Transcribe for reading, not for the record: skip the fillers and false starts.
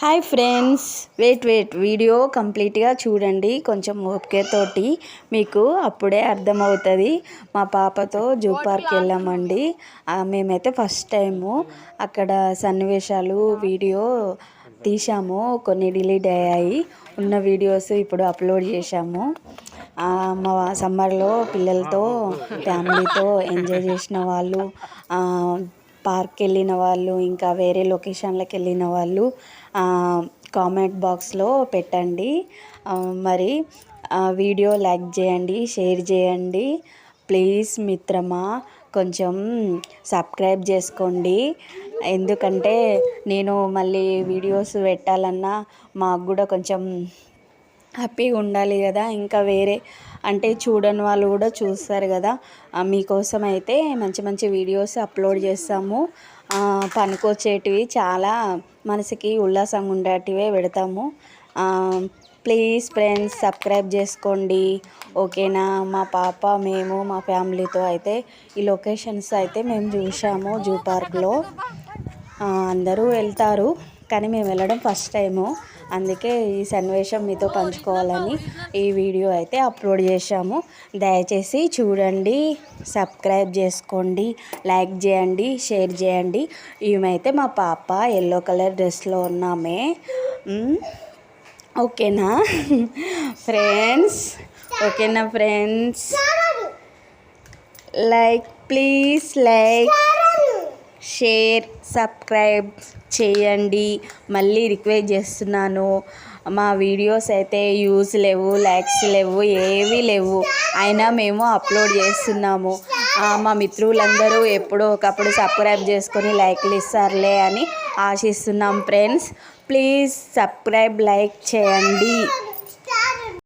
Hi friends, wait video కంప్లీట్గా చూడండి. కొంచెం ఓపికతోటి మీకు అప్పుడే అర్థమవుతుంది. మా పాపతో జూ పార్క్ వెళ్ళామండి. మేమైతే ఫస్ట్ టైము అక్కడ సన్నివేశాలు వీడియో తీసాము. కొన్ని డిలీట్ అయ్యాయి. ఉన్న వీడియోస్ ఇప్పుడు అప్లోడ్ చేశాము. మా సమ్మర్లో పిల్లలతో ఫ్యామిలీతో ఎంజాయ్ చేసిన వాళ్ళు, పార్క్కి వెళ్ళిన వాళ్ళు, ఇంకా వేరే లొకేషన్లకు వెళ్ళిన వాళ్ళు కామెంట్ బాక్స్లో పెట్టండి. మరి వీడియో లైక్ చేయండి, షేర్ చేయండి. ప్లీజ్ మిత్రమా, కొంచెం సబ్స్క్రైబ్ చేసుకోండి. ఎందుకంటే నేను మళ్ళీ వీడియోస్ పెట్టాలన్నా మాకు కూడా కొంచెం హ్యాపీగా ఉండాలి కదా. ఇంకా వేరే అంటే చూడని వాళ్ళు కూడా చూస్తారు కదా. మీకోసం అయితే మంచి మంచి వీడియోస్ అప్లోడ్ చేస్తాము. పనికొచ్చేటివి, చాలా మనసుకి ఉల్లాసంగా ఉండేటివే పెడతాము. ప్లీజ్ ఫ్రెండ్స్, సబ్స్క్రైబ్ చేసుకోండి, ఓకేనా. మా పాప, మేము, మా ఫ్యామిలీతో అయితే ఈ లొకేషన్స్ అయితే మేము చూసాము. జూ పార్క్లో అందరూ వెళ్తారు, కానీ మేము వెళ్ళడం ఫస్ట్ టైము. అందుకే ఈ సన్నివేశం మీతో పంచుకోవాలని ఈ వీడియో అయితే అప్లోడ్ చేశాము. దయచేసి చూడండి, సబ్స్క్రైబ్ చేసుకోండి, లైక్ చేయండి, షేర్ చేయండి. ఈమెయితే మా పాప ఎల్లో కలర్ డ్రెస్లో ఉన్నామే. ఓకేనా ఫ్రెండ్స్, ఓకేనా friends. Like, please like, share, subscribe చేయండి. మళ్ళీ రిక్వెస్ట్ చేస్తున్నాను. మా వీడియోస్ అయితే వ్యూస్ లేవు, లైక్స్ లేవు, ఏవీ లేవు, అయినా మేము అప్లోడ్ చేస్తున్నాము. మా మిత్రులందరూ ఎప్పుడో ఒకప్పుడు సబ్స్క్రైబ్ చేసుకొని లైక్లు ఇస్తారులే అని ఆశిస్తున్నాం ఫ్రెండ్స్. ప్లీజ్ సబ్స్క్రైబ్, లైక్ చేయండి.